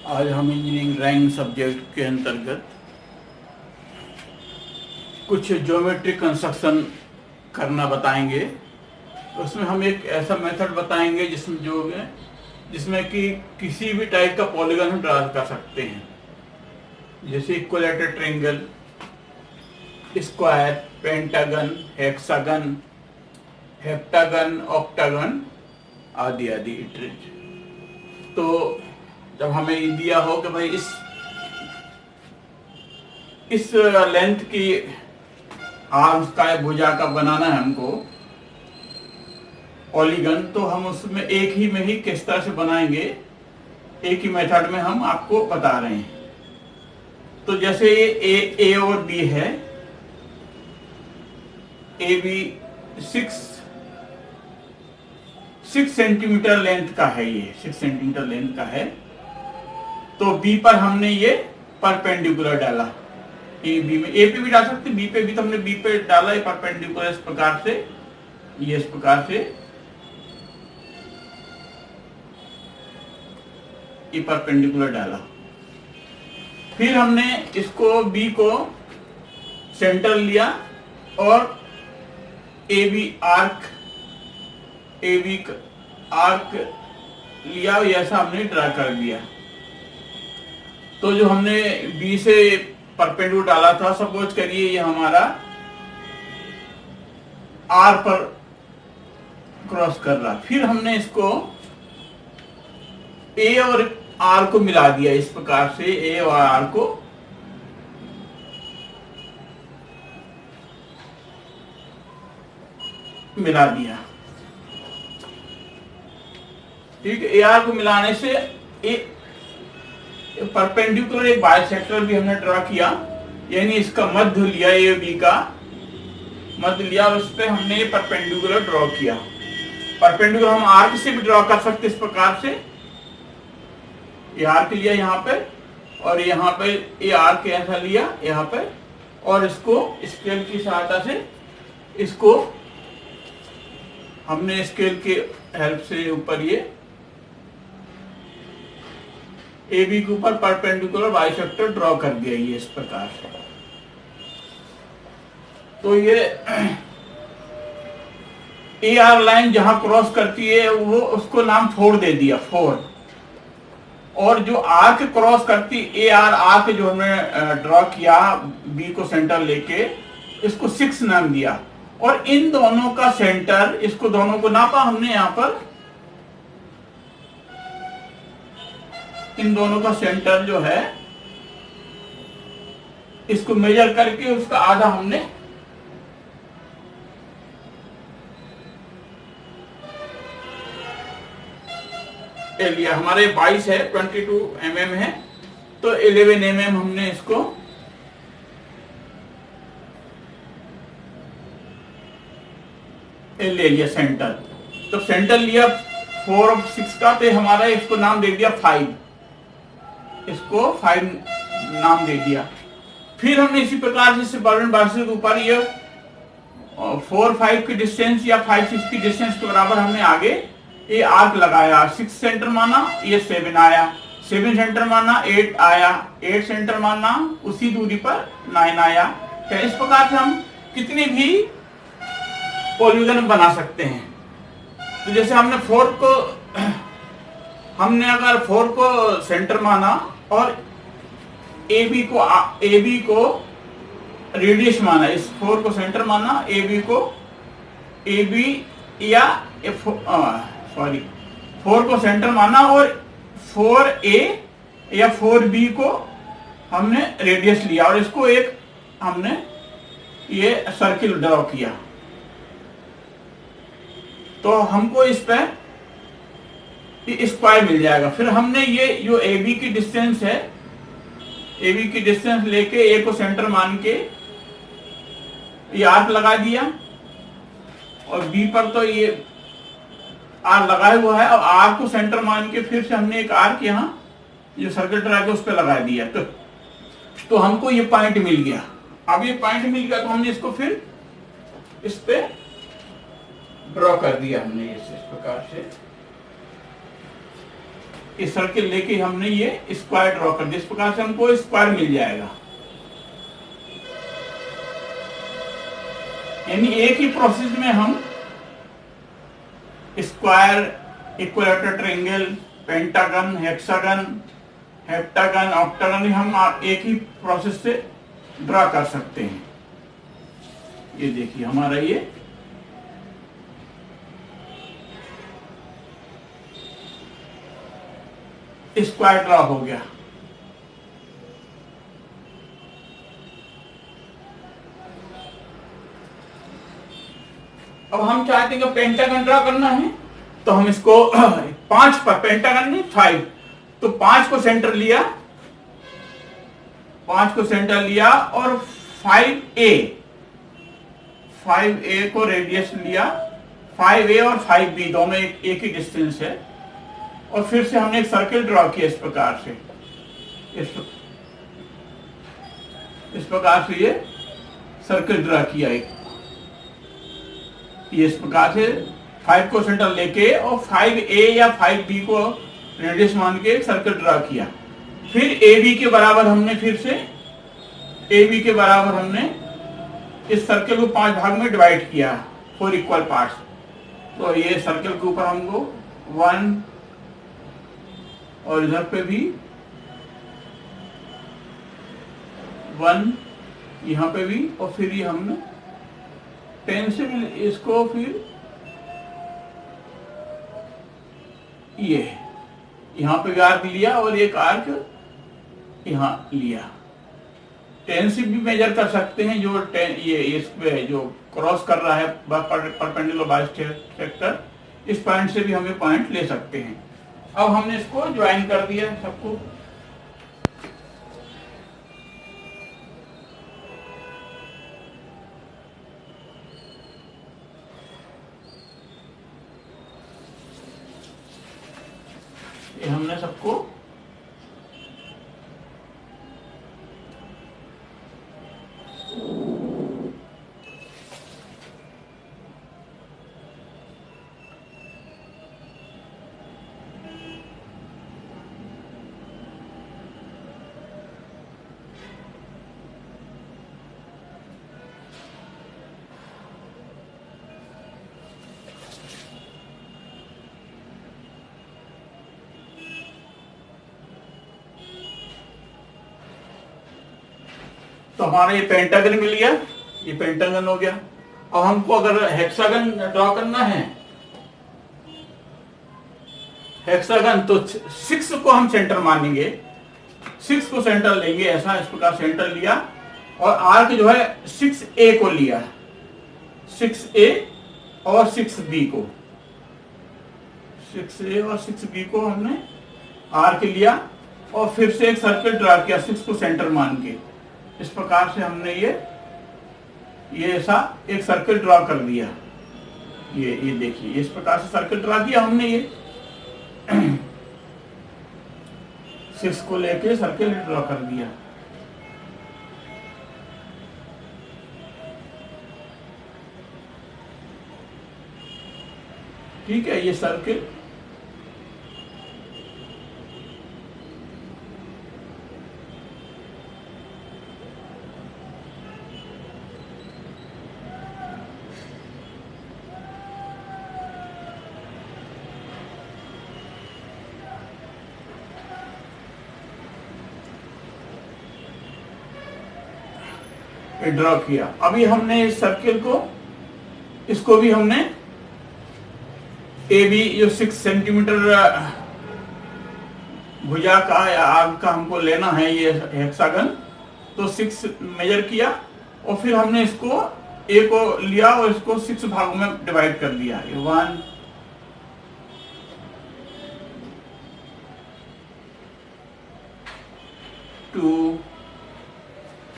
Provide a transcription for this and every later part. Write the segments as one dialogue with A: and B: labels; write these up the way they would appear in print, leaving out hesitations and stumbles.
A: आज हम engineering drawing subject के अंतर्गत कुछ ज्योमेट्रिक कंस्ट्रक्शन करना बताएंगे। उसमें हम एक ऐसा मेथड बताएंगे जिसमें कि किसी भी टाइप का पॉलीगन हम ड्रा कर सकते हैं, जैसे equilateral triangle, square, pentagon, hexagon, heptagon, octagon आदि आदि इत्यादि। तो जब हमें ये दिया हो कि भाई इस लेंथ की आर्म्स का या भुजा का बनाना है हमको पॉलीगन, तो हम उसमें एक ही में ही किस तरह से बनाएंगे, एक ही मेथड में हम आपको बता रहे हैं। तो जैसे ये ए और बी है, ए बी 6 सेंटीमीटर लेंथ का है, ये 6 सेंटीमीटर लेंथ का है। तो बी पर हमने ये परपेंडिकुलर डाला, ए बी में, ए पे भी डाल सकते, बी पे भी, तो हमने बी पे डाला ये परपेंडिकुलर, इस प्रकार से, ये इस प्रकार से ये परपेंडिकुलर डाला। फिर हमने इसको बी को सेंटर लिया और ए बी आर्क लिया, ऐसा हमने ड्रा कर दिया। तो जो हमने बी से परपेंडिकुलर डाला था, सपोज करिए ये हमारा आर पर क्रॉस कर रहा, फिर हमने इसको ए और आर को मिला दिया, इस प्रकार से ए और आर को मिला दिया। ठीक है, ए आर को मिलाने से परपेंडिकुलर एक बाइसेक्टर भी हमने ड्रा किया, यानी इसका मध्य लिया, ए बी का मध्य लिया और उस पर हमने परपेंडिकुलर ड्रॉ किया। परपेंडिकुलर हम आर्क से भी ड्रॉ कर सकते, इस प्रकार से ये आर्क लिया यहाँ पे और यहाँ पे ये आर्क ऐसा लिया यहाँ पे, और इसको स्केल की सहायता से इसको हमने स्केल के हेल्प से ऊपर ये ए बी के ऊपर परपेंडिकुलर बाइसेक्टर ड्रॉ कर दिया, ये इस प्रकार से। तो ये ए आर लाइन जहां क्रॉस करती है वो उसको नाम 4 दे दिया, 4। और जो आर्क क्रॉस करती ए आर आर्क जो हमने ड्रॉ किया बी को सेंटर लेके, इसको 6 नाम दिया। और इन दोनों का सेंटर, इसको दोनों को नापा हमने यहाँ पर, इन दोनों का सेंटर जो है इसको मेजर करके उसका आधा हमने लिया। हमारे 22 है, 22 mm है, तो 11 mm हमने इसको ले लिया सेंटर। तो सेंटर लिया 4 और 6 का, तो हमारा इसको नाम दे दिया 5, इसको 5 नाम दे दिया। फिर हमने इसी प्रकार से के ऊपर ये 4 5 की डिस्टेंस या 5 6 की डिस्टेंस के बराबर हमने आगे ये आर्क लगाया। 6 सेंटर माना, ये 7 आया, 7 सेंटर माना, 8 आया, 8 सेंटर माना, उसी दूरी पर 9 आया। क्या इस प्रकार से हम कितने भी पॉलीगन बना सकते हैं। तो जैसे हमने 4 को, हमने अगर 4 को सेंटर माना और ए बी को रेडियस माना, इस 4 को सेंटर माना, ए बी या 4 को सेंटर माना और 4A या 4B को हमने रेडियस लिया और इसको एक हमने ये सर्किल ड्रॉ किया। तो हमको इस पे स्क्वायर मिल जाएगा। फिर हमने ये जो ए बी की डिस्टेंस है, ए बी की डिस्टेंस लेके ए को सेंटर मान के ये आर्क लगा दिया और बी पर तो ये आर लगाया हुआ है, और आर को सेंटर मान के फिर से हमने एक आर्क यहाँ जो सर्किल ड्रा किया उस पर लगा दिया। तो हमको ये पॉइंट मिल गया। अब ये पॉइंट मिल गया तो हमने इसको फिर इस पे ड्रॉ कर दिया हमने इस प्रकार से। इस सर्किल लेके हमने ये स्क्वायर ड्रॉ कर दिया। इस प्रकार से हमको स्क्वायर मिल जाएगा। यानी एक ही प्रोसेस में हम square, equilateral triangle, pentagon, hexagon, heptagon, octagon हम एक ही प्रोसेस से ड्रा कर सकते हैं। ये देखिए हमारा ये स्क्वायर ड्रा हो गया। अब हम चाहते हैं कि पेंटागन ड्रा करना है, तो हम इसको 5 पर, पेंटागन नहीं 5, तो 5 को सेंटर लिया, 5 को सेंटर लिया और 5A को रेडियस लिया। 5A और 5B दोनों एक ही डिस्टेंस है। और फिर से हमने एक सर्किल ड्रॉ किया इस प्रकार से, इस प्रकार से ये सर्किल ड्रॉ किया एक, ये इस प्रकार से 5 को सेंटर लेके और 5A या 5B को रेडियस मान के एक सर्किल ड्रॉ किया। फिर AB के बराबर हमने इस सर्किल को 5 भाग में डिवाइड किया, 4 इक्वल पार्ट्स। तो ये सर्किल के ऊपर हमको 1 और इधर पे भी 1, यहाँ पे भी, और फिर ये हमने पेन से भी इसको फिर ये यहाँ पे भी आर्क लिया और एक आर्क यहाँ लिया। टेन से भी मेजर कर सकते हैं, जो ये इस पे जो क्रॉस कर रहा है परपेंडिकुलर बाइसेक्टर, इस पॉइंट से भी हम ये पॉइंट ले सकते हैं। अब हमने इसको ज्वाइन कर दिया सबको। ये हमने सबको तो हमारा ये पेंटागन मिल गया, ये पेंटागन हो गया। अब हमको अगर हेक्सागन ड्रॉ करना है, हेक्सागन, तो 6 को हम सेंटर मानेंगे, 6 को सेंटर लेंगे, ऐसा इस प्रकार सेंटर लिया और आर्क जो है 6A को लिया, 6A और 6B को, 6A और 6B को हमने आर्क लिया और फिर से एक सर्किल ड्रा किया 6 को सेंटर मान के। इस प्रकार से हमने ये ऐसा एक सर्किल ड्रॉ कर दिया। ये देखिए इस प्रकार से सर्किल ड्रॉ किया हमने, ये 6 को लेके सर्किल ड्रॉ कर दिया। ठीक है, ये सर्किल ड्रॉ किया। अभी हमने इस सर्किल को, इसको भी हमने AB जो 6 सेंटीमीटर भुजा का या आग का हमको लेना है, ये हेक्सागन, तो 6 मेजर किया और फिर हमने इसको A को लिया और इसको 6 भागों में डिवाइड कर दिया। 1 2,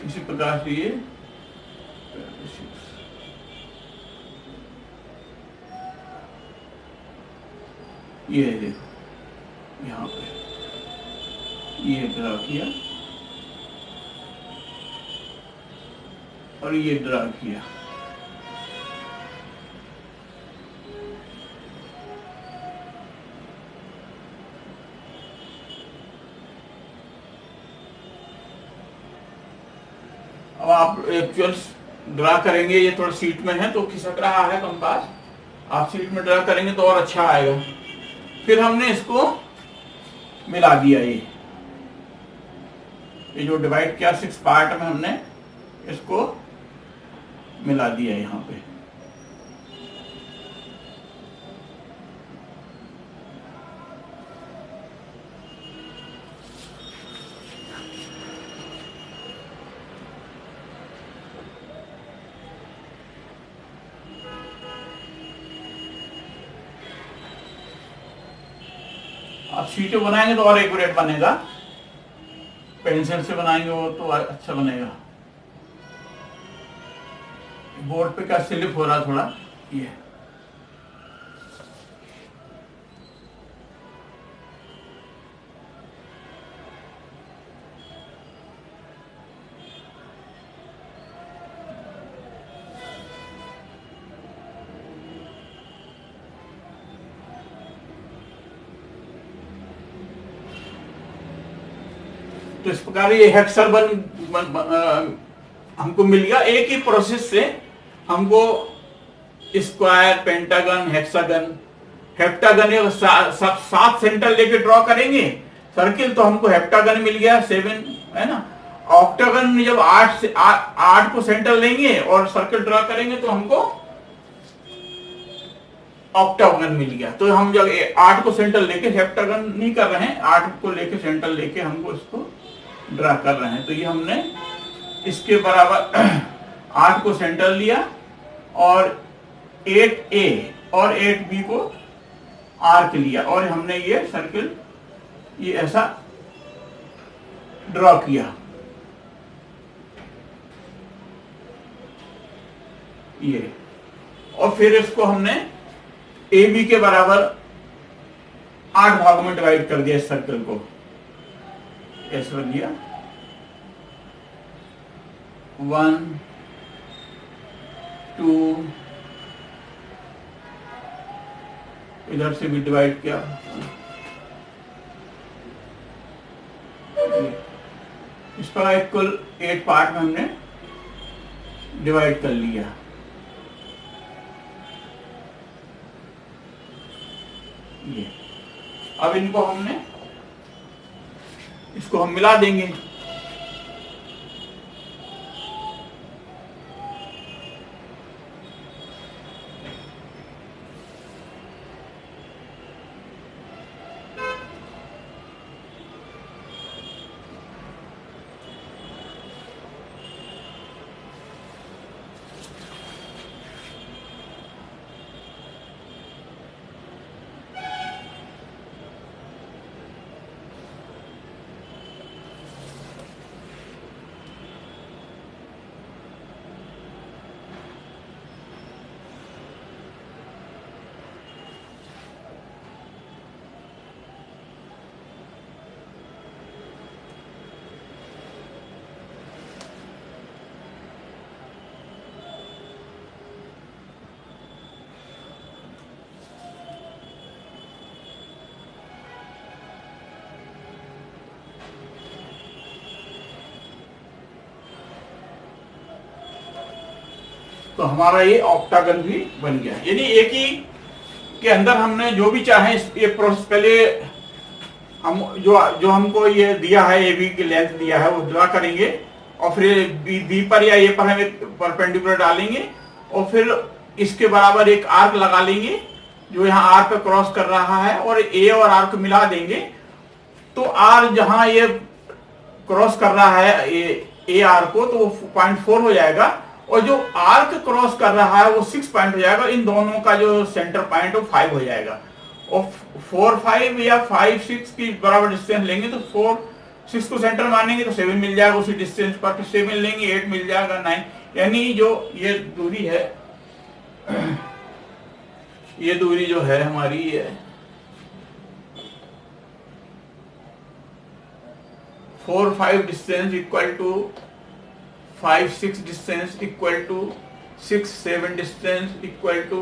A: इसी प्रकार से ये देखो यहाँ पे ये ड्रा किया और ये ड्रा किया। अब आप एक्चुअल ड्रा करेंगे, ये थोड़ा सीट में है तो खिसक रहा है कंपास, आप सीट में ड्रा करेंगे तो और अच्छा आएगा। फिर हमने इसको मिला दिया, ये जो डिवाइड किया 6 पार्ट में हमने इसको मिला दिया यहाँ पे। आप शीटें बनाएंगे तो और एक्यूरेट बनेगा, पेंसिल से बनाएंगे वो तो अच्छा बनेगा। बोर्ड पे क्या स्लिप हो रहा थोड़ा, ये तो इस प्रकार ये हेक्सागन हमको मिल गया। एक ही प्रोसेस से हमको स्क्वायर, पेंटागन, हेक्सागन, हेप्टागन, ये सब 7 सेंटर लेके ड्रॉ करेंगे सर्किल तो हमको हेप्टागन मिल गया 7, है ना। ऑक्टागन में जब 8 को सेंटर लेंगे और सर्किल ड्रॉ करेंगे तो हमको ऑक्टागन मिल गया। तो हम जब 8 को सेंटर लेके, हेप्टागन नहीं कर रहे हैं, 8 को लेके सेंटर लेके हमको इसको ड्रा कर रहे हैं। तो ये हमने इसके बराबर 8 को सेंटर लिया और 8A और 8B को आर्क लिया और हमने ये सर्किल ये ऐसा ड्रॉ किया, ये। और फिर इसको हमने AB के बराबर 8 भागों में डिवाइड कर दिया इस सर्कल को, ऐसे बन गया 1 2, इधर से भी डिवाइड किया, इस पर कुल 8 पार्ट में हमने डिवाइड कर लिया। ये अब इनको हमने इसको हम मिला देंगे। तो हमारा ये ऑक्टागन भी बन गया। यानी एक ही के अंदर हमने जो भी चाहे ये प्रोसेस, पहले हम जो हमको ये दिया है, ए बी की लेंथ दिया है वो ड्रा करेंगे और फिर बी पर या ए पर हम एक परपेंडिकुलर डालेंगे और फिर इसके बराबर एक आर्क लगा लेंगे जो यहाँ आर पे क्रॉस कर रहा है और ए और आर को मिला देंगे। तो आर जहां ये क्रॉस कर रहा है ए आर को तो वो 0.4 हो जाएगा और जो आर्क क्रॉस कर रहा है वो 6 पॉइंट हो जाएगा। इन दोनों का जो सेंटर पॉइंट वो 5 हो जाएगा और 4 5 या 5 6 की बराबर डिस्टेंस लेंगे तो 4 6 को सेंटर मानेंगे तो 7 मिल जाएगा उसी डिस्टेंस पर, फिर 7 लेंगे 8 मिल जाएगा 9। यानी जो ये दूरी है, ये दूरी जो है हमारी ये 4 5 distance equal to 5 6 distance equal to 6 7 distance equal to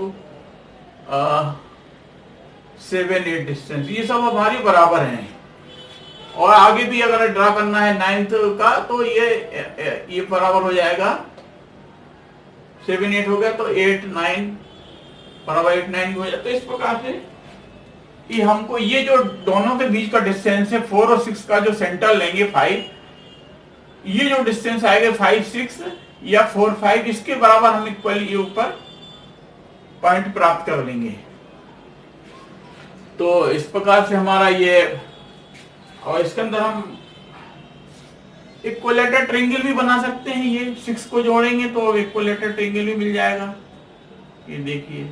A: 7 8 distance, ये सब हमारी बराबर हैं। और आगे भी अगर ड्रा करना है 9th का तो ये बराबर हो जाएगा 7 8 हो गया तो 8 9 बराबर 8 9 हो जाए। तो इस प्रकार से ये हमको ये जो दोनों के बीच का डिस्टेंस है 4 और 6 का जो सेंटर लेंगे 5, ये जो डिस्टेंस आएगा 5 6 या 4 5, इसके बराबर हम इक्वली ये ऊपर पॉइंट प्राप्त कर लेंगे। तो इस प्रकार से हमारा ये, और इसके अंदर हम इक्विलेटरल ट्रायंगल भी बना सकते हैं। ये 6 को जोड़ेंगे तो इक्विलेटरल ट्रायंगल भी मिल जाएगा। ये देखिए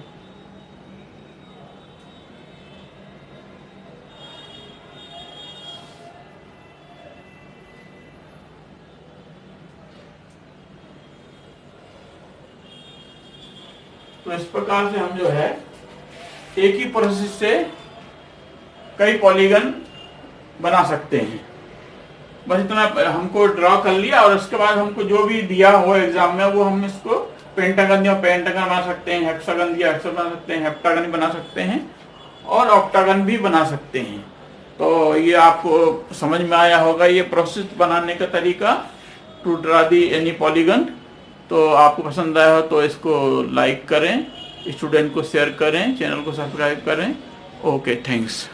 A: तो इस प्रकार से हम जो है एक ही प्रोसेस से कई पॉलीगन बना सकते हैं। बस इतना हमको ड्रॉ कर लिया और उसके बाद हमको जो भी दिया हो एग्जाम में वो हम इसको पेंटागन दिया पेंटागन बना सकते हैं, हेक्सागन दिया हेक्सागन बना सकते हैं, हेप्टागन बना सकते हैं और ऑक्टागन भी बना सकते हैं। तो ये आपको समझ में आया होगा ये प्रोसेस बनाने का तरीका to draw the any polygon. तो आपको पसंद आया हो तो इसको लाइक करें, स्टूडेंट को शेयर करें, चैनल को सब्सक्राइब करें। Okay, thanks.